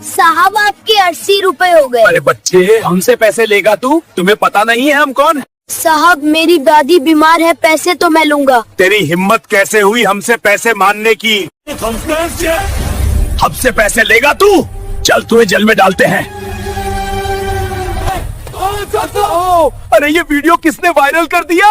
साहब आपके 80 रुपए हो गए। अरे बच्चे, हमसे पैसे लेगा तू? तुम्हें पता नहीं है हम कौन है? साहब मेरी दादी बीमार है, पैसे तो मैं लूंगा। तेरी हिम्मत कैसे हुई हमसे पैसे मांगने की? हमसे पैसे लेगा तू? चल तुम्हें जेल में डालते हैं। अरे ये वीडियो किसने वायरल कर दिया?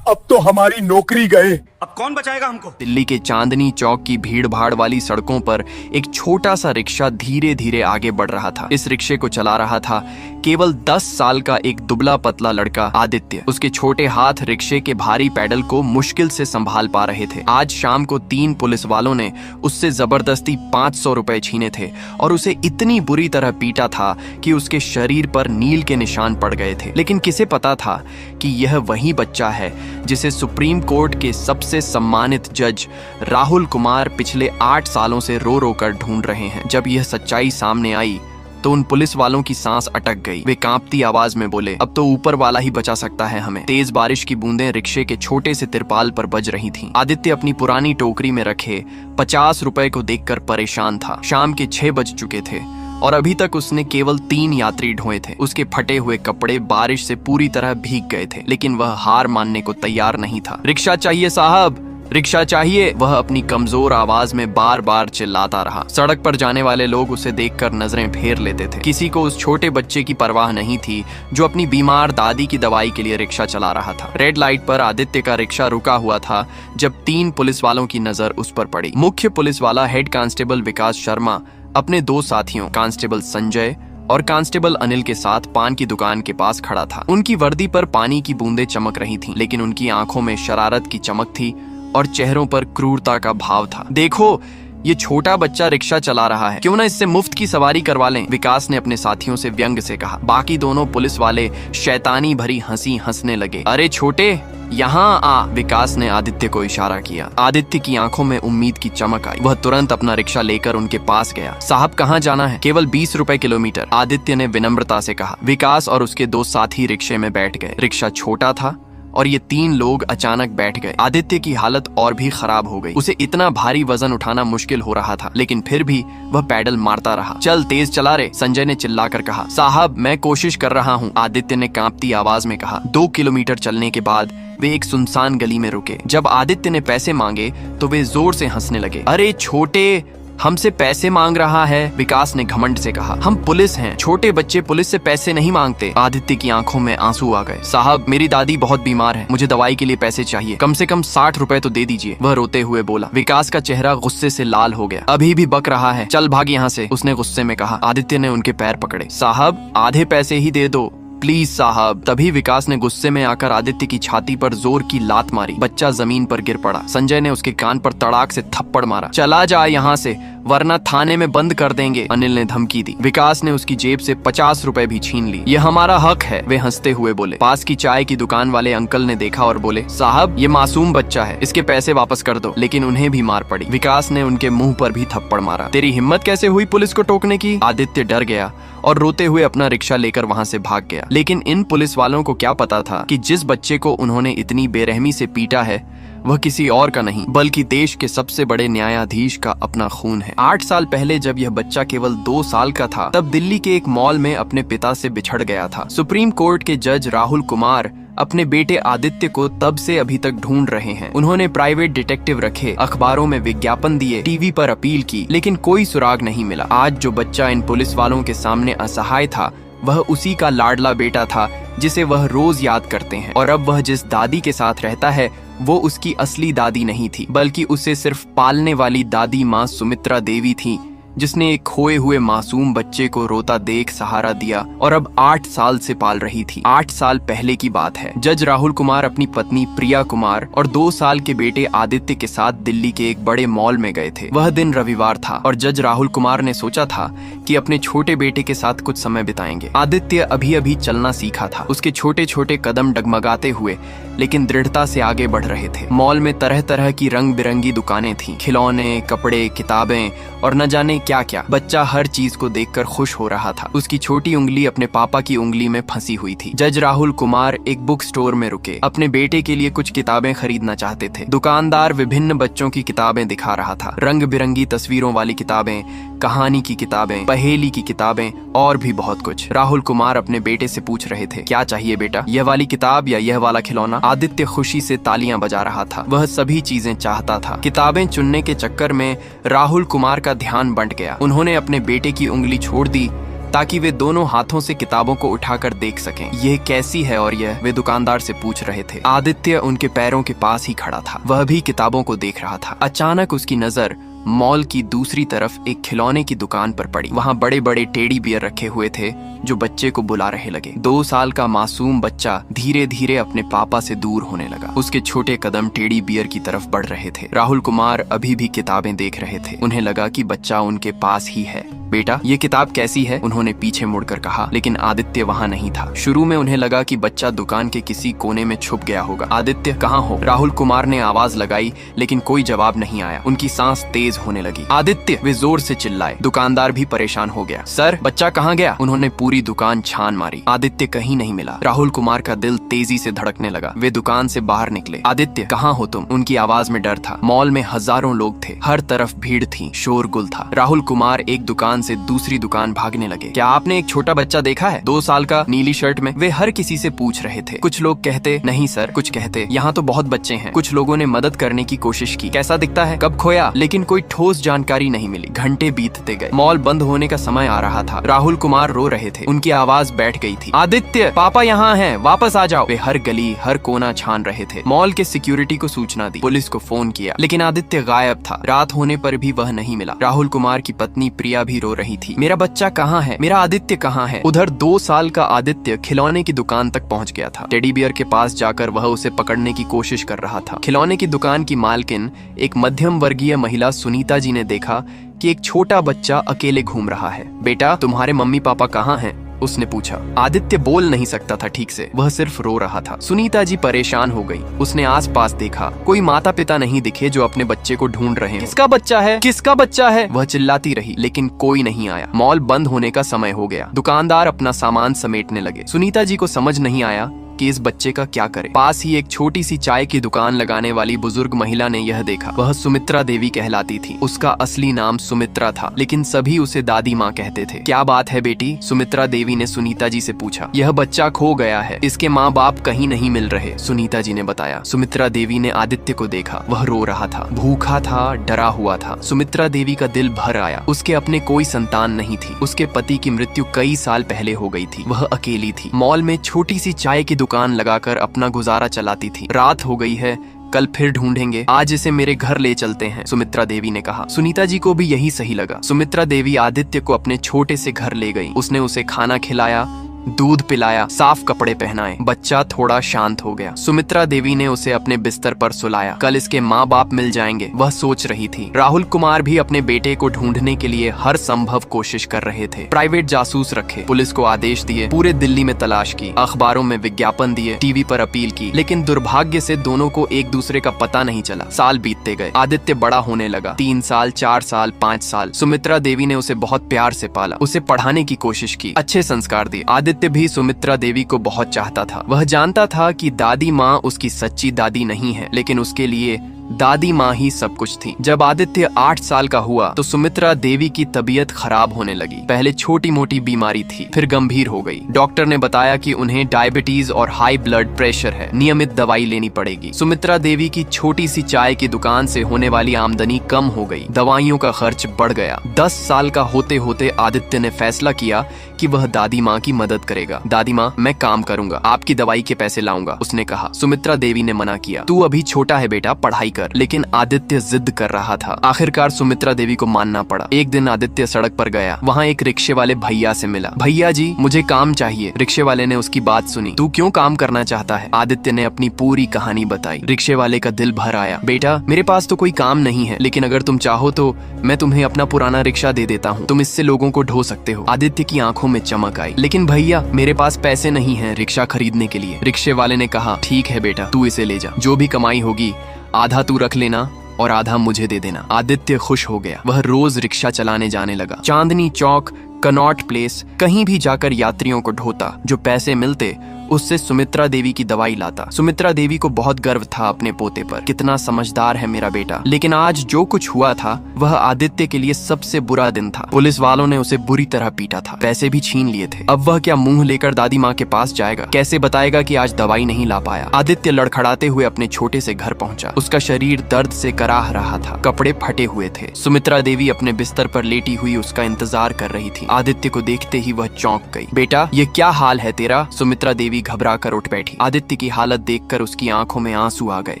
अब तो हमारी नौकरी गए। अब कौन बचाएगा हमको? दिल्ली के चांदनी चौक की भीड़ भाड़ वाली सड़कों पर एक छोटा सा रिक्शा धीरे धीरे आगे बढ़ रहा था। इस रिक्शे को चला रहा था केवल 10 साल का एक दुबला पतला लड़का आदित्य। उसके छोटे हाथ रिक्शे के भारी पैडल को मुश्किल से संभाल पा रहे थे। आज शाम को 3 पुलिस वालों ने उससे जबरदस्ती 500 रुपए छीने थे और उसे इतनी बुरी तरह पीटा था कि उसके शरीर पर नील के निशान पड़ गए थे। लेकिन किसे पता था कि यह वही बच्चा है जिसे सुप्रीम कोर्ट के सबसे सम्मानित जज राहुल कुमार पिछले 8 सालों से रो रो कर ढूंढ रहे हैं। जब यह सच्चाई सामने आई तो उन पुलिस वालों की सांस अटक गई। वे कांपती आवाज में बोले, अब तो ऊपर वाला ही बचा सकता है हमें। तेज बारिश की बूंदें रिक्शे के छोटे से तिरपाल पर बज रही थीं। आदित्य अपनी पुरानी टोकरी में रखे 50 रुपए को देखकर परेशान था। शाम के 6 बज चुके थे और अभी तक उसने केवल 3 यात्री ढोए थे। उसके फटे हुए कपड़े बारिश से पूरी तरह भीग गए थे, लेकिन वह हार मानने को तैयार नहीं था। रिक्शा चाहिए साहब, रिक्शा चाहिए, वह अपनी कमजोर आवाज में बार बार चिल्लाता रहा। सड़क पर जाने वाले लोग उसे देखकर नजरें फेर लेते थे। किसी को उस छोटे बच्चे की परवाह नहीं थी जो अपनी बीमार दादी की दवाई के लिए रिक्शा चला रहा था। रेड लाइट पर आदित्य का रिक्शा रुका हुआ था जब 3 पुलिस वालों की नजर उस पर पड़ी। मुख्य पुलिस वाला हेड कांस्टेबल विकास शर्मा अपने 2 साथियों कांस्टेबल संजय और कांस्टेबल अनिल के साथ पान की दुकान के पास खड़ा था। उनकी वर्दी पर पानी की बूंदें चमक रही थीं, लेकिन उनकी आंखों में शरारत की चमक थी और चेहरों पर क्रूरता का भाव था। देखो, ये छोटा बच्चा रिक्शा चला रहा है, क्यों ना इससे मुफ्त की सवारी करवा लें, विकास ने अपने साथियों से व्यंग से कहा। बाकी दोनों पुलिस वाले शैतानी भरी हंसी हंसने लगे। अरे छोटे, यहाँ आ, विकास ने आदित्य को इशारा किया। आदित्य की आंखों में उम्मीद की चमक आई। वह तुरंत अपना रिक्शा लेकर उनके पास गया। साहब कहाँ जाना है? केवल 20 रुपए किलोमीटर, आदित्य ने विनम्रता से कहा। विकास और उसके 2 साथी रिक्शे में बैठ गए। रिक्शा छोटा था और ये 3 लोग अचानक बैठ गए। आदित्य की हालत और भी खराब हो गई। उसे इतना भारी वजन उठाना मुश्किल हो रहा था, लेकिन फिर भी वह पैडल मारता रहा। चल तेज चला रे, संजय ने चिल्लाकर कहा। साहब मैं कोशिश कर रहा हूँ, आदित्य ने कांपती आवाज में कहा। 2 किलोमीटर चलने के बाद वे एक सुनसान गली में रुके। जब आदित्य ने पैसे मांगे तो वे जोर से हंसने लगे। अरे छोटे, हमसे पैसे मांग रहा है, विकास ने घमंड से कहा। हम पुलिस हैं, छोटे बच्चे पुलिस से पैसे नहीं मांगते। आदित्य की आंखों में आंसू आ गए। साहब मेरी दादी बहुत बीमार है, मुझे दवाई के लिए पैसे चाहिए, कम से कम 60 रुपए तो दे दीजिए, वह रोते हुए बोला। विकास का चेहरा गुस्से से लाल हो गया। अभी भी बक रहा है, चल भाग यहाँ से, उसने गुस्से में कहा। आदित्य ने उनके पैर पकड़े। साहब आधे पैसे ही दे दो प्लीज साहब। तभी विकास ने गुस्से में आकर आदित्य की छाती पर जोर की लात मारी। बच्चा जमीन पर गिर पड़ा। संजय ने उसके कान पर तड़ाक से थप्पड़ मारा। चला जा यहाँ से, वरना थाने में बंद कर देंगे, अनिल ने धमकी दी। विकास ने उसकी जेब से 50 रुपए भी छीन ली। ये हमारा हक है, वे हंसते हुए बोले। पास की चाय की दुकान वाले अंकल ने देखा और बोले, साहब ये मासूम बच्चा है, इसके पैसे वापस कर दो। लेकिन उन्हें भी मार पड़ी। विकास ने उनके मुंह पर भी थप्पड़ मारा। तेरी हिम्मत कैसे हुई पुलिस को टोकने की? आदित्य डर गया और रोते हुए अपना रिक्शा लेकर वहां से भाग गया। लेकिन इन पुलिस वालों को क्या पता था कि जिस बच्चे को उन्होंने इतनी बेरहमी से पीटा है वह किसी और का नहीं बल्कि देश के सबसे बड़े न्यायाधीश का अपना खून है। 8 साल पहले जब यह बच्चा केवल 2 साल का था, तब दिल्ली के एक मॉल में अपने पिता से बिछड़ गया था। सुप्रीम कोर्ट के जज राहुल कुमार अपने बेटे आदित्य को तब से अभी तक ढूंढ रहे हैं। उन्होंने प्राइवेट डिटेक्टिव रखे, अखबारों में विज्ञापन दिए, टीवी पर अपील की, लेकिन कोई सुराग नहीं मिला। आज जो बच्चा इन पुलिस वालों के सामने असहाय था, वह उसी का लाडला बेटा था जिसे वह रोज याद करते हैं। और अब वह जिस दादी के साथ रहता है वो उसकी असली दादी नहीं थी, बल्कि उसे सिर्फ पालने वाली दादी माँ सुमित्रा देवी थी, जिसने एक खोए हुए मासूम बच्चे को रोता देख सहारा दिया और अब 8 साल से पाल रही थी। 8 साल पहले की बात है। जज राहुल कुमार अपनी पत्नी प्रिया कुमार और 2 साल के बेटे आदित्य के साथ दिल्ली के एक बड़े मॉल में गए थे। वह दिन रविवार था और जज राहुल कुमार ने सोचा था कि अपने छोटे बेटे के साथ कुछ समय बिताएंगे। आदित्य अभी अभी चलना सीखा था। उसके छोटे छोटे कदम डगमगाते हुए लेकिन दृढ़ता से आगे बढ़ रहे थे। मॉल में तरह तरह की रंग बिरंगी दुकानें थीं, खिलौने, कपड़े, किताबें और न जाने क्या क्या। बच्चा हर चीज को देखकर खुश हो रहा था। उसकी छोटी उंगली अपने पापा की उंगली में फंसी हुई थी। जज राहुल कुमार एक बुक स्टोर में रुके। अपने बेटे के लिए कुछ किताबें खरीदना चाहते थे। दुकानदार विभिन्न बच्चों की किताबें दिखा रहा था। रंग बिरंगी तस्वीरों वाली किताबें, कहानी की किताबें, पहेली की किताबें और भी बहुत कुछ। राहुल कुमार अपने बेटे से पूछ रहे थे, क्या चाहिए बेटा, यह वाली किताब या यह वाला खिलौना? आदित्य खुशी से तालियां बजा रहा था। वह सभी चीजें चाहता था। किताबें चुनने के चक्कर में राहुल कुमार का ध्यान बंट गया। उन्होंने अपने बेटे की उंगली छोड़ दी ताकि वे दोनों हाथों से किताबों को उठाकर देख सकें। यह कैसी है और यह, वे दुकानदार से पूछ रहे थे। आदित्य उनके पैरों के पास ही खड़ा था। वह भी किताबों को देख रहा था। अचानक उसकी नजर मॉल की दूसरी तरफ एक खिलौने की दुकान पर पड़ी। वहाँ बड़े बड़े टेडी बियर रखे हुए थे जो बच्चे को बुला रहे लगे। 2 साल का मासूम बच्चा धीरे धीरे अपने पापा से दूर होने लगा। उसके छोटे कदम टेडी बियर की तरफ बढ़ रहे थे। राहुल कुमार अभी भी किताबें देख रहे थे। उन्हें लगा कि बच्चा उनके पास ही है। बेटा, ये किताब कैसी है? उन्होंने पीछे मुड़कर कहा, लेकिन आदित्य वहाँ नहीं था। शुरू में उन्हें लगा कि बच्चा दुकान के किसी कोने में छुप गया होगा। आदित्य, कहाँ हो? राहुल कुमार ने आवाज लगाई, लेकिन कोई जवाब नहीं आया। उनकी सांस तेज होने लगी। आदित्य, वे जोर से चिल्लाए। दुकानदार भी परेशान हो गया। सर, बच्चा कहाँ गया? उन्होंने पूरी दुकान छान मारी। आदित्य कहीं नहीं मिला। राहुल कुमार का दिल तेजी से धड़कने लगा। वे दुकान से बाहर निकले। आदित्य, कहाँ हो तुम? उनकी आवाज में डर था। मॉल में हजारों लोग थे। हर तरफ भीड़ थी, शोरगुल था। राहुल कुमार एक दुकान से दूसरी दुकान भागने लगे। क्या आपने एक छोटा बच्चा देखा है? 2 साल का, नीली शर्ट में। वे हर किसी से पूछ रहे थे। कुछ लोग कहते, नहीं सर। कुछ कहते, यहाँ तो बहुत बच्चे हैं। कुछ लोगों ने मदद करने की कोशिश की। कैसा दिखता है? कब खोया? लेकिन कोई ठोस जानकारी नहीं मिली। घंटे बीतते गए। मॉल बंद होने का समय आ रहा था। राहुल कुमार रो रहे थे। उनकी आवाज बैठ गई थी। आदित्य, पापा यहाँ हैं, वापस आ जाओ। वे हर गली, हर कोना छान रहे थे। मॉल के सिक्योरिटी को सूचना दी, पुलिस को फोन किया, लेकिन आदित्य गायब था। रात होने पर भी वह नहीं मिला। राहुल कुमार की पत्नी प्रिया भी रो रही थी। मेरा बच्चा कहाँ है? मेरा आदित्य कहाँ है? उधर 2 साल का आदित्य खिलौने की दुकान तक पहुँच गया था। टेडी बियर के पास जाकर वह उसे पकड़ने की कोशिश कर रहा था। खिलौने की दुकान की मालकिन, एक मध्यम वर्गीय महिला सुनीता जी ने देखा कि एक छोटा बच्चा अकेले घूम रहा है। बेटा, तुम्हारे मम्मी पापा कहाँ हैं? उसने पूछा। आदित्य बोल नहीं सकता था ठीक से। वह सिर्फ रो रहा था। सुनीता जी परेशान हो गई। उसने आसपास देखा। कोई माता पिता नहीं दिखे जो अपने बच्चे को ढूंढ रहे हैं। किसका बच्चा है? किसका बच्चा है? वह चिल्लाती रही, लेकिन कोई नहीं आया। मॉल बंद होने का समय हो गया। दुकानदार अपना सामान समेटने लगे। सुनीता जी को समझ नहीं आया कि इस बच्चे का क्या करें। पास ही एक छोटी सी चाय की दुकान लगाने वाली बुजुर्ग महिला ने यह देखा। वह सुमित्रा देवी कहलाती थी। उसका असली नाम सुमित्रा था, लेकिन सभी उसे दादी माँ कहते थे। क्या बात है बेटी? सुमित्रा देवी ने सुनीता जी से पूछा। यह बच्चा खो गया है। इसके माँ बाप कहीं नहीं मिल रहे, सुनीता जी ने बताया। सुमित्रा देवी ने आदित्य को देखा। वह रो रहा था, भूखा था, डरा हुआ था। सुमित्रा देवी का दिल भर आया। उसके अपने कोई संतान नहीं थी। उसके पति की मृत्यु कई साल पहले हो गई थी। वह अकेली थी। मॉल में छोटी सी चाय की दुकान लगाकर अपना गुजारा चलाती थी। रात हो गई है, कल फिर ढूंढेंगे। आज इसे मेरे घर ले चलते हैं, सुमित्रा देवी ने कहा। सुनीता जी को भी यही सही लगा। सुमित्रा देवी आदित्य को अपने छोटे से घर ले गई। उसने उसे खाना खिलाया, दूध पिलाया, साफ कपड़े पहनाए। बच्चा थोड़ा शांत हो गया। सुमित्रा देवी ने उसे अपने बिस्तर पर सुलाया। कल इसके माँ बाप मिल जाएंगे, वह सोच रही थी। राहुल कुमार भी अपने बेटे को ढूंढने के लिए हर संभव कोशिश कर रहे थे। प्राइवेट जासूस रखे, पुलिस को आदेश दिए, पूरे दिल्ली में तलाश की, अखबारों में विज्ञापन दिए, टीवी पर अपील की, लेकिन दुर्भाग्य से दोनों को एक दूसरे का पता नहीं चला। साल बीतते गए। आदित्य बड़ा होने लगा। 3 साल, 4 साल, 5 साल। सुमित्रा देवी ने उसे बहुत प्यार से पाला, उसे पढ़ाने की कोशिश की, अच्छे संस्कार दिए। आदित्य भी सुमित्रा देवी को बहुत चाहता था। वह जानता था कि दादी माँ उसकी सच्ची दादी नहीं है, लेकिन उसके लिए दादी माँ ही सब कुछ थी। जब आदित्य 8 साल का हुआ तो सुमित्रा देवी की तबीयत खराब होने लगी। पहले छोटी मोटी बीमारी थी, फिर गंभीर हो गई। डॉक्टर ने बताया कि उन्हें डायबिटीज और हाई ब्लड प्रेशर है, नियमित दवाई लेनी पड़ेगी। सुमित्रा देवी की छोटी सी चाय की दुकान से होने वाली आमदनी कम हो गई, दवाइयों का खर्च बढ़ गया। 10 साल का होते होते आदित्य ने फैसला किया कि वह दादी माँ की मदद करेगा। दादी माँ, मैं काम करूंगा, आपकी दवाई के पैसे लाऊंगा, उसने कहा। सुमित्रा देवी ने मना किया। तू अभी छोटा है बेटा, पढ़ाई कर। लेकिन आदित्य जिद कर रहा था। आखिरकार सुमित्रा देवी को मानना पड़ा। एक दिन आदित्य सड़क पर गया। वहाँ एक रिक्शे वाले भैया से मिला। भैया जी, मुझे काम चाहिए। रिक्शे वाले ने उसकी बात सुनी। तू क्यों काम करना चाहता है? आदित्य ने अपनी पूरी कहानी बताई। रिक्शे वाले का दिल भर आया। बेटा, मेरे पास तो कोई काम नहीं है, लेकिन अगर तुम चाहो तो मैं तुम्हें अपना पुराना रिक्शा दे देता हूँ, तुम इससे लोगों को ढो सकते हो। आदित्य की आंखों में चमक आई। लेकिन भैया, मेरे पास पैसे नहीं है रिक्शा खरीदने के लिए। रिक्शे वाले ने कहा, ठीक है बेटा, तू इसे ले जा, जो भी कमाई होगी आधा तू रख लेना, और आधा मुझे दे देना। आदित्य खुश हो गया। वह रोज रिक्शा चलाने जाने लगा। चांदनी चौक, कनॉट प्लेस, कहीं भी जाकर यात्रियों को ढोता। जो पैसे मिलते उससे सुमित्रा देवी की दवाई लाता। सुमित्रा देवी को बहुत गर्व था अपने पोते पर। कितना समझदार है मेरा बेटा। लेकिन आज जो कुछ हुआ था वह आदित्य के लिए सबसे बुरा दिन था। पुलिस वालों ने उसे बुरी तरह पीटा था, पैसे भी छीन लिए थे। अब वह क्या मुंह लेकर दादी माँ के पास जाएगा? कैसे बताएगा कि आज दवाई नहीं ला पाया? आदित्य लड़खड़ाते हुए अपने छोटे से घर पहुंचा। उसका शरीर दर्द से कराह रहा था, कपड़े फटे हुए थे। सुमित्रा देवी अपने बिस्तर पर लेटी हुई उसका इंतजार कर रही थी। आदित्य को देखते ही वह चौंक गई। बेटा, ये क्या हाल है तेरा? सुमित्रा देवी घबरा कर उठ बैठी। आदित्य की हालत देखकर उसकी आंखों में आंसू आ गए।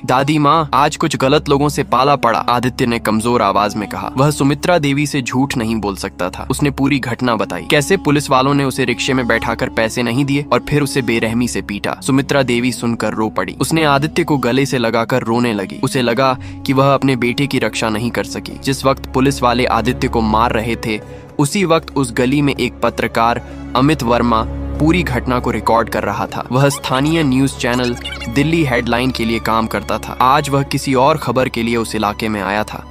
दादी माँ, आज कुछ गलत लोगों से पाला पड़ा, आदित्य ने कमजोर आवाज में कहा। वह सुमित्रा देवी से झूठ नहीं बोल सकता था। उसने पूरी घटना बताई। कैसे पुलिस वालों ने उसे रिक्शे में बैठाकर पैसे नहीं दिए और फिर उसे बेरहमी से पीटा। सुमित्रा देवी सुनकर रो पड़ी। उसने आदित्य को गले से लगाकर रोने लगी। उसे लगा कि वह अपने बेटे की रक्षा नहीं कर सकी। जिस वक्त पुलिस वाले आदित्य को मार रहे थे उसी वक्त उस गली में एक पत्रकार अमित वर्मा पूरी घटना को रिकॉर्ड कर रहा था। वह स्थानीय न्यूज चैनल दिल्ली हेडलाइन के लिए काम करता था। आज वह किसी और खबर के लिए उस इलाके में आया था,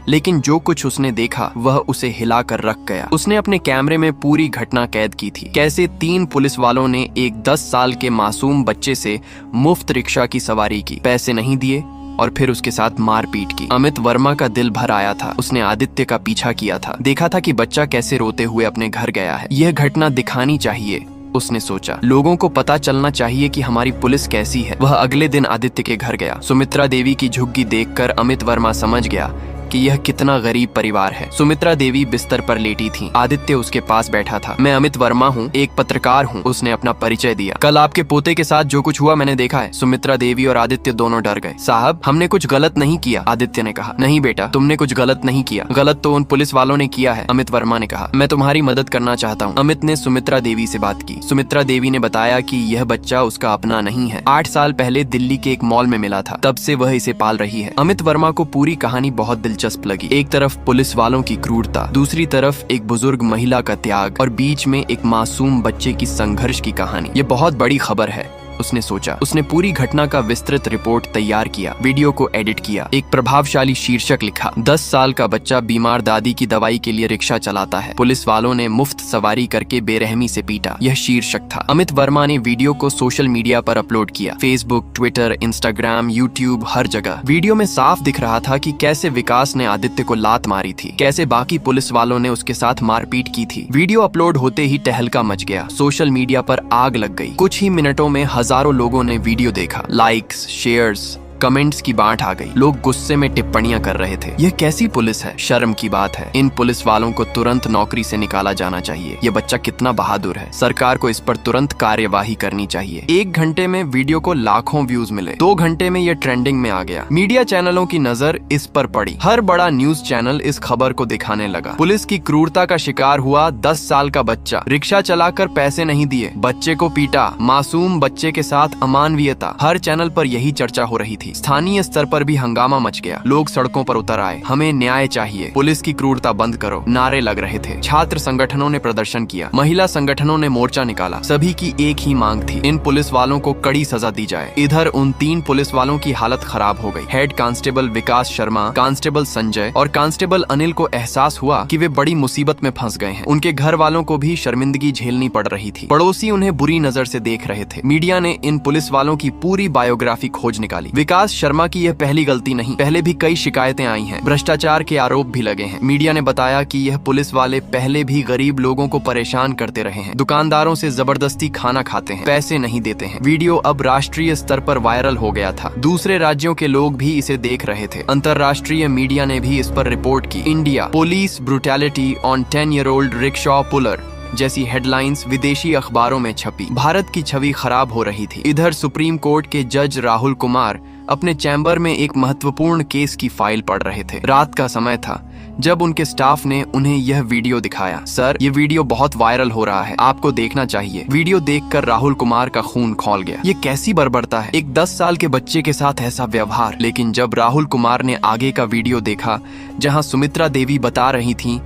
लेकिन जो कुछ उसने देखा वह उसे हिलाकर रख गया। उसने अपने कैमरे में पूरी घटना कैद की थी। कैसे 3 पुलिस वालों ने एक 10 साल के मासूम बच्चे से मुफ्त रिक्शा की सवारी की, पैसे नहीं दिए और फिर उसके साथ मारपीट की। अमित वर्मा का दिल भर आया था। उसने आदित्य का पीछा किया था, देखा था कि बच्चा कैसे रोते हुए अपने घर गया है। यह घटना दिखानी चाहिए, उसने सोचा। लोगों को पता चलना चाहिए कि हमारी पुलिस कैसी है। वह अगले दिन आदित्य के घर गया। सुमित्रा देवी की झुग्गी देखकर अमित वर्मा समझ गया कि यह कितना गरीब परिवार है। सुमित्रा देवी बिस्तर पर लेटी थी। आदित्य उसके पास बैठा था। मैं अमित वर्मा हूँ, एक पत्रकार हूँ, उसने अपना परिचय दिया। कल आपके पोते के साथ जो कुछ हुआ मैंने देखा है। सुमित्रा देवी और आदित्य दोनों डर गए। साहब, हमने कुछ गलत नहीं किया, आदित्य ने कहा। नहीं बेटा, तुमने कुछ गलत नहीं किया। गलत तो उन पुलिस वालों ने किया है, अमित वर्मा ने कहा। मैं तुम्हारी मदद करना चाहता हूँ। अमित ने सुमित्रा देवी से बात की। सुमित्रा देवी ने बताया कि यह बच्चा उसका अपना नहीं है। 8 साल पहले दिल्ली के एक मॉल में मिला था, तब से वह इसे पाल रही है। अमित वर्मा को पूरी कहानी बहुत दिलचस्प लगी। एक तरफ पुलिस वालों की क्रूरता, दूसरी तरफ एक बुजुर्ग महिला का त्याग और बीच में एक मासूम बच्चे की संघर्ष की कहानी। ये बहुत बड़ी खबर है, उसने सोचा। उसने पूरी घटना का विस्तृत रिपोर्ट तैयार किया, वीडियो को एडिट किया, एक प्रभावशाली शीर्षक लिखा। 10 साल का बच्चा बीमार दादी की दवाई के लिए रिक्शा चलाता है, पुलिस वालों ने मुफ्त सवारी करके बेरहमी से पीटा। यह शीर्षक था। अमित वर्मा ने वीडियो को सोशल मीडिया पर अपलोड किया, फेसबुक, ट्विटर, इंस्टाग्राम, यूट्यूब, हर जगह। वीडियो में साफ दिख रहा था कि कैसे विकास ने आदित्य को लात मारी थी, कैसे बाकी पुलिस वालों ने उसके साथ मारपीट की थी। वीडियो अपलोड होते ही तहलका मच गया, सोशल मीडिया पर आग लग गई। कुछ ही मिनटों में हजारों लोगों ने वीडियो देखा। लाइक्स, शेयर्स, कमेंट्स की बांट आ गई। लोग गुस्से में टिप्पणियां कर रहे थे। यह कैसी पुलिस है? शर्म की बात है। इन पुलिस वालों को तुरंत नौकरी से निकाला जाना चाहिए। यह बच्चा कितना बहादुर है। सरकार को इस पर तुरंत कार्यवाही करनी चाहिए। 1 घंटे में वीडियो को लाखों व्यूज मिले। 2 घंटे में यह ट्रेंडिंग में आ गया। मीडिया चैनलों की नजर इस पर पड़ी। हर बड़ा न्यूज चैनल इस खबर को दिखाने लगा। पुलिस की क्रूरता का शिकार हुआ 10 साल का बच्चा, रिक्शा चलाकर पैसे नहीं दिए, बच्चे को पीटा, मासूम बच्चे के साथ अमानवीयता। हर चैनल पर यही चर्चा हो रही थी। स्थानीय स्तर पर भी हंगामा मच गया। लोग सड़कों पर उतर आए। हमें न्याय चाहिए, पुलिस की क्रूरता बंद करो, नारे लग रहे थे। छात्र संगठनों ने प्रदर्शन किया, महिला संगठनों ने मोर्चा निकाला। सभी की एक ही मांग थी, इन पुलिस वालों को कड़ी सजा दी जाए। इधर उन 3 पुलिस वालों की हालत खराब हो गई। हेड कांस्टेबल विकास शर्मा, कांस्टेबल संजय और कांस्टेबल अनिल को एहसास हुआ कि वे बड़ी मुसीबत में फंस गए हैं। उनके घर वालों को भी शर्मिंदगी झेलनी पड़ रही थी। पड़ोसी उन्हें बुरी नजर से देख रहे थे। मीडिया ने इन पुलिस वालों की पूरी बायोग्राफी खोज निकाली। विकास शर्मा की यह पहली गलती नहीं, पहले भी कई शिकायतें आई हैं। भ्रष्टाचार के आरोप भी लगे हैं। मीडिया ने बताया कि यह पुलिस वाले पहले भी गरीब लोगों को परेशान करते रहे हैं, दुकानदारों से जबरदस्ती खाना खाते हैं, पैसे नहीं देते हैं। वीडियो अब राष्ट्रीय स्तर पर वायरल हो गया था। दूसरे राज्यों के लोग भी इसे देख रहे थे। अंतरराष्ट्रीय मीडिया ने भी इस पर रिपोर्ट की। India, police brutality on 10-year-old rickshaw puller जैसी हेडलाइंस विदेशी अखबारों में छपी। भारत की छवि खराब हो रही थी। इधर सुप्रीम कोर्ट के जज राहुल कुमार अपने चैम्बर में एक महत्वपूर्ण केस की फाइल पढ़ रहे थे। रात का समय था जब उनके स्टाफ ने उन्हें यह वीडियो दिखाया। सर, ये वीडियो बहुत वायरल हो रहा है, आपको देखना चाहिए। वीडियो देखकर राहुल कुमार का खून खौल गया। ये कैसी बर्बरता है, एक 10 साल के बच्चे के साथ ऐसा व्यवहार। लेकिन जब राहुल कुमार ने आगे का वीडियो देखा जहाँ सुमित्रा देवी बता रही थी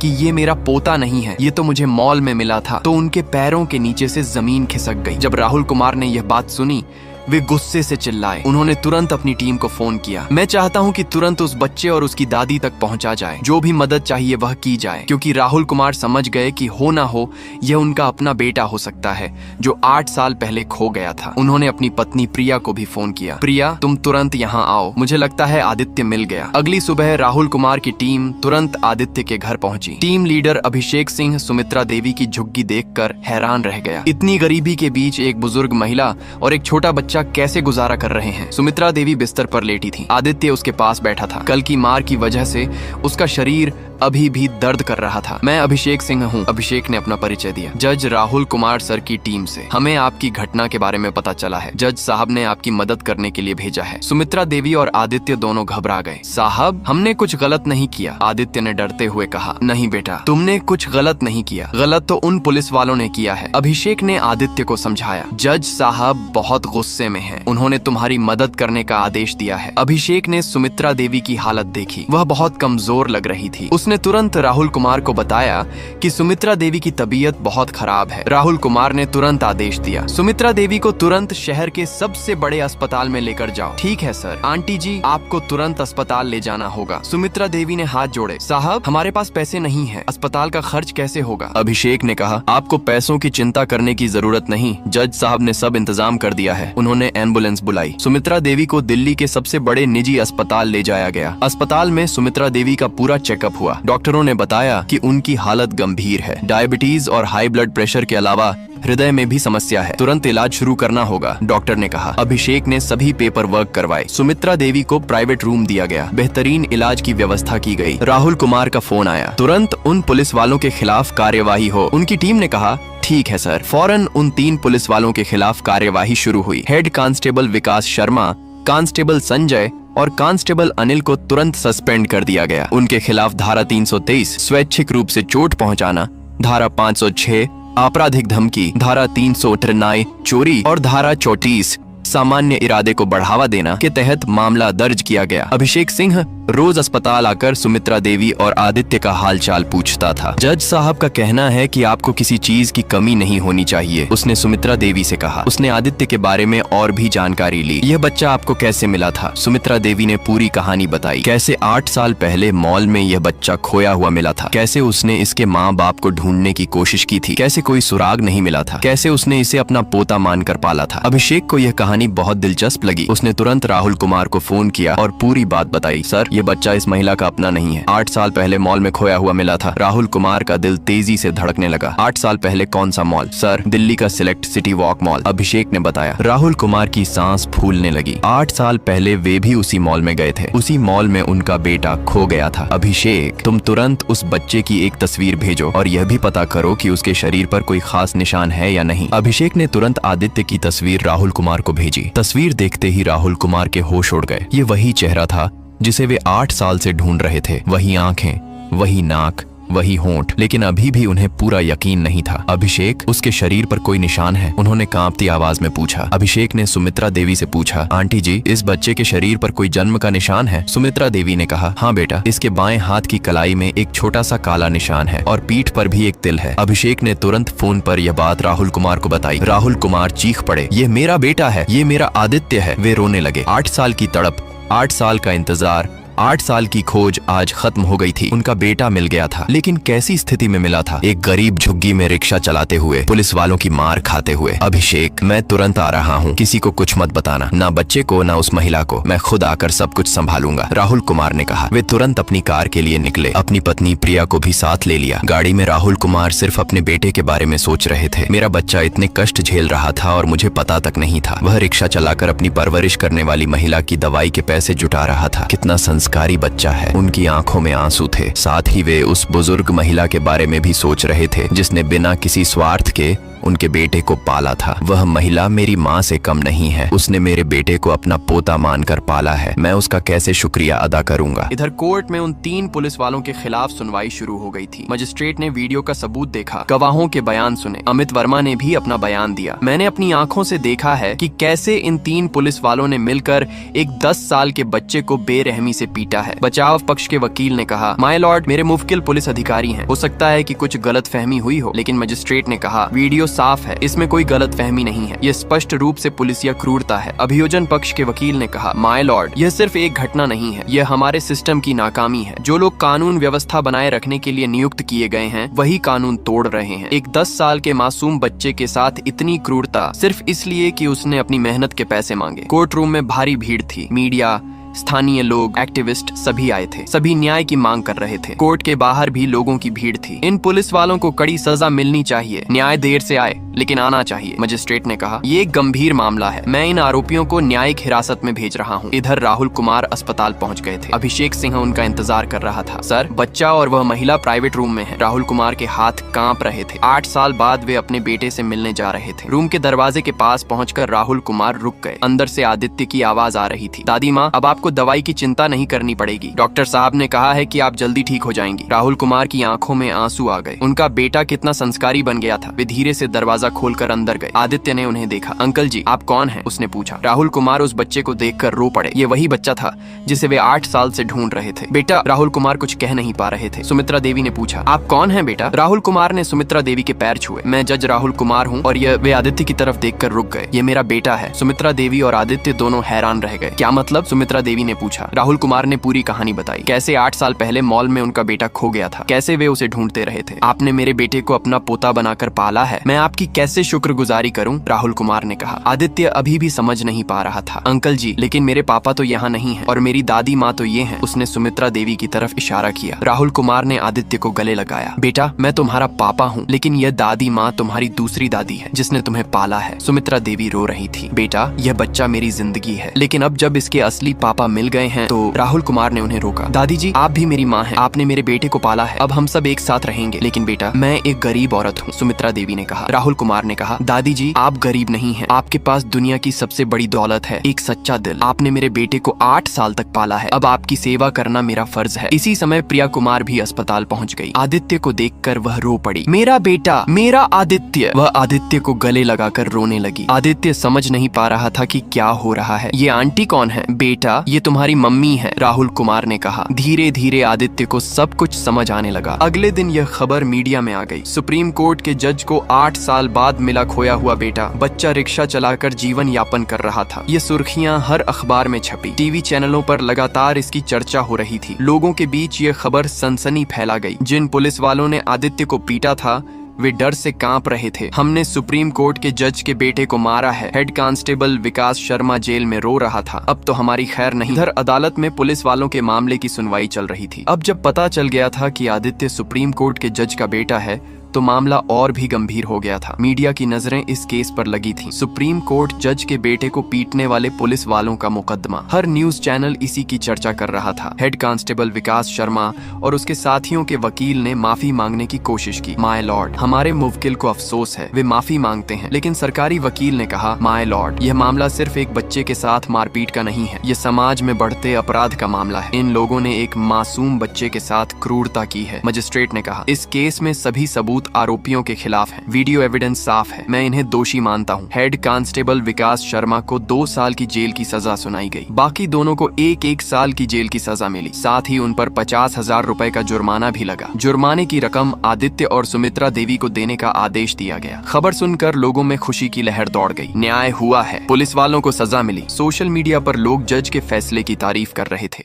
कि ये मेरा पोता नहीं है, ये तो मुझे मॉल में मिला था, तो उनके पैरों के नीचे से जमीन खिसक गई। जब राहुल कुमार ने यह बात सुनी वे गुस्से से चिल्लाए। उन्होंने तुरंत अपनी टीम को फोन किया। मैं चाहता हूँ कि तुरंत उस बच्चे और उसकी दादी तक पहुंचा जाए। जो भी मदद चाहिए वह की जाए, क्योंकि राहुल कुमार समझ गए कि हो ना हो यह उनका अपना बेटा हो सकता है जो 8 साल पहले खो गया था। उन्होंने अपनी पत्नी प्रिया को भी फोन किया। प्रिया, तुम तुरंत यहाँ आओ, मुझे लगता है आदित्य मिल गया। अगली सुबह राहुल कुमार की टीम तुरंत आदित्य के घर पहुंची। टीम लीडर अभिषेक सिंह सुमित्रा देवी की झुग्गी देखकर हैरान रह गया। इतनी गरीबी के बीच एक बुजुर्ग महिला और एक छोटा बच्चा कैसे गुजारा कर रहे हैं। सुमित्रा देवी बिस्तर पर लेटी थी। आदित्य उसके पास बैठा था। कल की मार की वजह से उसका शरीर अभी भी दर्द कर रहा था। मैं अभिषेक सिंह हूँ, अभिषेक ने अपना परिचय दिया। जज राहुल कुमार सर की टीम से। हमें आपकी घटना के बारे में पता चला है। जज साहब ने आपकी मदद करने के लिए भेजा है। सुमित्रा देवी और आदित्य दोनों घबरा गए। साहब, हमने कुछ गलत नहीं किया, आदित्य ने डरते हुए कहा। नहीं बेटा, तुमने कुछ गलत नहीं किया, गलत तो उन पुलिस वालों ने किया है, अभिषेक ने आदित्य को समझाया। जज साहब बहुत गुस्से में हैं। उन्होंने तुम्हारी मदद करने का आदेश दिया है। अभिषेक ने सुमित्रा देवी की हालत देखी। वह बहुत कमजोर लग रही थी। उसने तुरंत राहुल कुमार को बताया कि सुमित्रा देवी की तबीयत बहुत खराब है। राहुल कुमार ने तुरंत आदेश दिया, सुमित्रा देवी को तुरंत शहर के सबसे बड़े अस्पताल में लेकर जाओ। ठीक है सर। आंटी जी, आपको तुरंत अस्पताल ले जाना होगा। सुमित्रा देवी ने हाथ जोड़े। साहब, हमारे पास पैसे नहीं है, अस्पताल का खर्च कैसे होगा? अभिषेक ने कहा, आपको पैसों की चिंता करने की जरूरत नहीं, जज साहब ने सब इंतजाम कर दिया है। उन्होंने एम्बुलेंस बुलाई। सुमित्रा देवी को दिल्ली के सबसे बड़े निजी अस्पताल ले जाया गया। अस्पताल में सुमित्रा देवी का पूरा चेकअप हुआ। डॉक्टरों ने बताया कि उनकी हालत गंभीर है। डायबिटीज और हाई ब्लड प्रेशर के अलावा हृदय में भी समस्या है। तुरंत इलाज शुरू करना होगा, डॉक्टर ने कहा। अभिषेक ने सभी पेपर वर्क करवाए। सुमित्रा देवी को प्राइवेट रूम दिया गया। बेहतरीन इलाज की व्यवस्था की गई। राहुल कुमार का फोन आया। तुरंत उन पुलिस वालों के खिलाफ कार्यवाही हो। उनकी टीम ने कहा, ठीक है सर। फौरन उन 3 पुलिस वालों के खिलाफ कार्यवाही शुरू हुई। हेड कांस्टेबल विकास शर्मा, कांस्टेबल संजय और कांस्टेबल अनिल को तुरंत सस्पेंड कर दिया गया। उनके खिलाफ धारा 323 स्वैच्छिक रूप से चोट पहुंचाना, धारा 506 आपराधिक धमकी, धारा 393 चोरी और धारा 34 सामान्य इरादे को बढ़ावा देना के तहत मामला दर्ज किया गया। अभिषेक सिंह रोज अस्पताल आकर सुमित्रा देवी और आदित्य का हालचाल पूछता था। जज साहब का कहना है कि आपको किसी चीज की कमी नहीं होनी चाहिए, उसने सुमित्रा देवी से कहा। उसने आदित्य के बारे में और भी जानकारी ली। यह बच्चा आपको कैसे मिला था? सुमित्रा देवी ने पूरी कहानी बताई। कैसे 8 साल पहले मॉल में यह बच्चा खोया हुआ मिला था, कैसे उसने इसके माँ बाप को ढूंढने की कोशिश की थी, कैसे कोई सुराग नहीं मिला था, कैसे उसने इसे अपना पोता मानकर पाला था। अभिषेक को यह कहानी बहुत दिलचस्प लगी। उसने तुरंत राहुल कुमार को फोन किया और पूरी बात बताई। सर, ये बच्चा इस महिला का अपना नहीं है। 8 साल पहले मॉल में खोया हुआ मिला था। राहुल कुमार का दिल तेजी से धड़कने लगा। 8 साल पहले कौन सा मॉल? सर, दिल्ली का सिलेक्ट सिटी वॉक मॉल, अभिषेक ने बताया। राहुल कुमार की सांस फूलने लगी। 8 साल पहले वे भी उसी मॉल में गए थे। उसी मॉल में उनका बेटा खो गया था। अभिषेक, तुम तुरंत उस बच्चे की एक तस्वीर भेजो और यह भी पता करो कि उसके शरीर पर कोई खास निशान है या नहीं। अभिषेक ने तुरंत आदित्य की तस्वीर राहुल कुमार को भेजी। तस्वीर देखते ही राहुल कुमार के होश उड़ गए। ये वही चेहरा था जिसे वे 8 साल से ढूंढ रहे थे। वही आंखें, वही नाक, वही होंठ, लेकिन अभी भी उन्हें पूरा यकीन नहीं था। अभिषेक, उसके शरीर पर कोई निशान है? उन्होंने कांपती आवाज में पूछा। अभिषेक ने सुमित्रा देवी से पूछा, आंटी जी, इस बच्चे के शरीर पर कोई जन्म का निशान है? सुमित्रा देवी ने कहा, हाँ बेटा, इसके बाएं हाथ की कलाई में एक छोटा सा काला निशान है और पीठ पर भी एक तिल है। अभिषेक ने तुरंत फोन पर यह बात राहुल कुमार को बताई। राहुल कुमार चीख पड़े, ये मेरा बेटा है, ये मेरा आदित्य है। वे रोने लगे। 8 साल की तड़प, 8 साल का इंतजार, 8 साल की खोज आज खत्म हो गई थी। उनका बेटा मिल गया था, लेकिन कैसी स्थिति में मिला था? एक गरीब झुग्गी में रिक्शा चलाते हुए, पुलिस वालों की मार खाते हुए। अभिषेक, मैं तुरंत आ रहा हूँ, किसी को कुछ मत बताना, ना बच्चे को ना उस महिला को, मैं खुद आकर सब कुछ संभालूंगा, राहुल कुमार ने कहा। वे तुरंत अपनी कार के लिए निकले। अपनी पत्नी प्रिया को भी साथ ले लिया। गाड़ी में राहुल कुमार सिर्फ अपने बेटे के बारे में सोच रहे थे। मेरा बच्चा इतने कष्ट झेल रहा था और मुझे पता तक नहीं था। वह रिक्शा चलाकर अपनी परवरिश करने वाली महिला की दवाई के पैसे जुटा रहा था। कितना संस्कारी बच्चा है। उनकी आंखों में आंसू थे। साथ ही वे उस बुजुर्ग महिला के बारे में भी सोच रहे थे जिसने बिना किसी स्वार्थ के उनके बेटे को पाला था। वह महिला मेरी माँ से कम नहीं है। उसने मेरे बेटे को अपना पोता मानकर पाला है। मैं उसका कैसे शुक्रिया अदा करूंगा। इधर कोर्ट में उन 3 पुलिस वालों के खिलाफ सुनवाई शुरू हो गई थी। मजिस्ट्रेट ने वीडियो का सबूत देखा, गवाहों के बयान सुने। अमित वर्मा ने भी अपना बयान दिया। मैंने अपनी आंखों से देखा है कि कैसे इन 3 पुलिस वालों ने मिलकर एक 10 साल के बच्चे को बेरहमी से पीटा है। बचाव पक्ष के वकील ने कहा, माय लॉर्ड, मेरे मुवक्किल पुलिस अधिकारी हैं, हो सकता है कि कुछ गलतफहमी हुई हो, लेकिन मजिस्ट्रेट ने कहा, वीडियो साफ है, इसमें कोई गलतफहमी नहीं है, ये स्पष्ट रूप से पुलिसिया क्रूरता है। अभियोजन पक्ष के वकील ने कहा, माय लॉर्ड, यह सिर्फ एक घटना नहीं है, यह हमारे सिस्टम की नाकामी है। जो लोग कानून व्यवस्था बनाए रखने के लिए नियुक्त किए गए हैं वही कानून तोड़ रहे हैं। एक 10 साल के मासूम बच्चे के साथ इतनी क्रूरता सिर्फ इसलिए कि उसने अपनी मेहनत के पैसे मांगे। कोर्ट रूम में भारी भीड़ थी, मीडिया, स्थानीय लोग, एक्टिविस्ट सभी आए थे। सभी न्याय की मांग कर रहे थे। कोर्ट के बाहर भी लोगों की भीड़ थी। इन पुलिस वालों को कड़ी सजा मिलनी चाहिए। न्याय देर से आए लेकिन आना चाहिए, मजिस्ट्रेट ने कहा। ये एक गंभीर मामला है, मैं इन आरोपियों को न्यायिक हिरासत में भेज रहा हूँ। इधर राहुल कुमार अस्पताल पहुँच गए थे। अभिषेक सिंह उनका इंतजार कर रहा था। सर, बच्चा और वह महिला प्राइवेट रूम में है। राहुल कुमार के हाथ कांप रहे थे। 8 साल बाद वे अपने बेटे से मिलने जा रहे थे। रूम के दरवाजे के पास पहुंचकर राहुल कुमार रुक गए। अंदर से आदित्य की आवाज आ रही थी, दादी माँ, अब आपको दवाई की चिंता नहीं करनी पड़ेगी। डॉक्टर साहब ने कहा है कि आप जल्दी ठीक हो जाएंगी। राहुल कुमार की आंखों में आंसू आ गए। उनका बेटा कितना संस्कारी बन गया था। वे धीरे से दरवाजा खोलकर अंदर गए। आदित्य ने उन्हें देखा। अंकल जी, आप कौन हैं? उसने पूछा। राहुल कुमार उस बच्चे को देखकर रो पड़े। ये वही बच्चा था जिसे वे 8 साल से ढूंढ रहे थे। बेटा, राहुल कुमार कुछ कह नहीं पा रहे थे। सुमित्रा देवी ने पूछा, आप कौन हैं बेटा? राहुल कुमार ने सुमित्रा देवी के पैर छुए। मैं जज राहुल कुमार हूँ। और वे आदित्य की तरफ देखकर रुक गए। ये मेरा बेटा है। सुमित्रा देवी और आदित्य दोनों हैरान रह गए। क्या मतलब? सुमित्रा देवी ने पूछा। राहुल कुमार ने पूरी कहानी बताई। कैसे 8 साल पहले मॉल में उनका बेटा खो गया था, कैसे वे उसे ढूंढते रहे थे। आपने मेरे बेटे को अपना पोता बनाकर पाला है, मैं आपकी कैसे शुक्रगुजारी करूं? राहुल कुमार ने कहा। आदित्य अभी भी समझ नहीं पा रहा था। अंकल जी, लेकिन मेरे पापा तो यहाँ नहीं है और मेरी दादी माँ तो ये है। उसने सुमित्रा देवी की तरफ इशारा किया। राहुल कुमार ने आदित्य को गले लगाया। बेटा, मैं तुम्हारा पापा हूँ, लेकिन यह दादी माँ तुम्हारी दूसरी दादी है जिसने तुम्हें पाला है। सुमित्रा देवी रो रही थी। बेटा, यह बच्चा मेरी जिंदगी है, लेकिन अब जब इसके असली पापा मिल गए हैं तो। राहुल कुमार ने उन्हें रोका। दादी जी, आप भी मेरी माँ हैं, आपने मेरे बेटे को पाला है, अब हम सब एक साथ रहेंगे। लेकिन बेटा, मैं एक गरीब औरत हूँ, सुमित्रा देवी ने कहा। राहुल कुमार ने कहा, दादी जी, आप गरीब नहीं हैं, आपके पास दुनिया की सबसे बड़ी दौलत है, एक सच्चा दिल। आपने मेरे बेटे को 8 साल तक पाला है, अब आपकी सेवा करना मेरा फर्ज है। इसी समय प्रिया कुमार भी अस्पताल पहुँच गई। आदित्य को देखकर वह रो पड़ी। मेरा बेटा, मेरा आदित्य। वह आदित्य को गले लगाकर रोने लगी। आदित्य समझ नहीं पा रहा था कि क्या हो रहा है। ये आंटी कौन है? बेटा, ये तुम्हारी मम्मी है, राहुल कुमार ने कहा। धीरे धीरे आदित्य को सब कुछ समझ आने लगा। अगले दिन यह खबर मीडिया में आ गई। सुप्रीम कोर्ट के जज को 8 साल बाद मिला खोया हुआ बेटा। बच्चा रिक्शा चलाकर जीवन यापन कर रहा था। ये सुर्खियां हर अखबार में छपी। टीवी चैनलों पर लगातार इसकी चर्चा हो रही थी। लोगों के बीच ये खबर सनसनी फैला गई। जिन पुलिस वालों ने आदित्य को पीटा था वे डर से कांप रहे थे। हमने सुप्रीम कोर्ट के जज के बेटे को मारा है। हेड कांस्टेबल विकास शर्मा जेल में रो रहा था। अब तो हमारी खैर नहीं। इधर अदालत में पुलिस वालों के मामले की सुनवाई चल रही थी। अब जब पता चल गया था कि आदित्य सुप्रीम कोर्ट के जज का बेटा है तो मामला और भी गंभीर हो गया था। मीडिया की नजरें इस केस पर लगी थी। सुप्रीम कोर्ट जज के बेटे को पीटने वाले पुलिस वालों का मुकदमा। हर न्यूज चैनल इसी की चर्चा कर रहा था। हेड कांस्टेबल विकास शर्मा और उसके साथियों के वकील ने माफी मांगने की कोशिश की। माय लॉर्ड, हमारे मुवक्किल को अफसोस है, वे माफी मांगते हैं। लेकिन सरकारी वकील ने कहा, माय लॉर्ड, यह मामला सिर्फ एक बच्चे के साथ मारपीट का नहीं है, यह समाज में बढ़ते अपराध का मामला है। इन लोगों ने एक मासूम बच्चे के साथ क्रूरता की है। मजिस्ट्रेट ने कहा, इस केस में सभी सबूत आरोपियों के खिलाफ हैं। वीडियो एविडेंस साफ है, मैं इन्हें दोषी मानता हूं। हेड कांस्टेबल विकास शर्मा को 2 साल की जेल की सजा सुनाई गई। बाकी दोनों को 1-1 साल की जेल की सजा मिली। साथ ही उन पर 50,000 रुपए का जुर्माना भी लगा। जुर्माने की रकम आदित्य और सुमित्रा देवी को देने का आदेश दिया गया। खबर सुनकर लोगों में खुशी की लहर दौड़ गई। न्याय हुआ है, पुलिस वालों को सजा मिली। सोशल मीडिया पर लोग जज के फैसले की तारीफ कर रहे थे।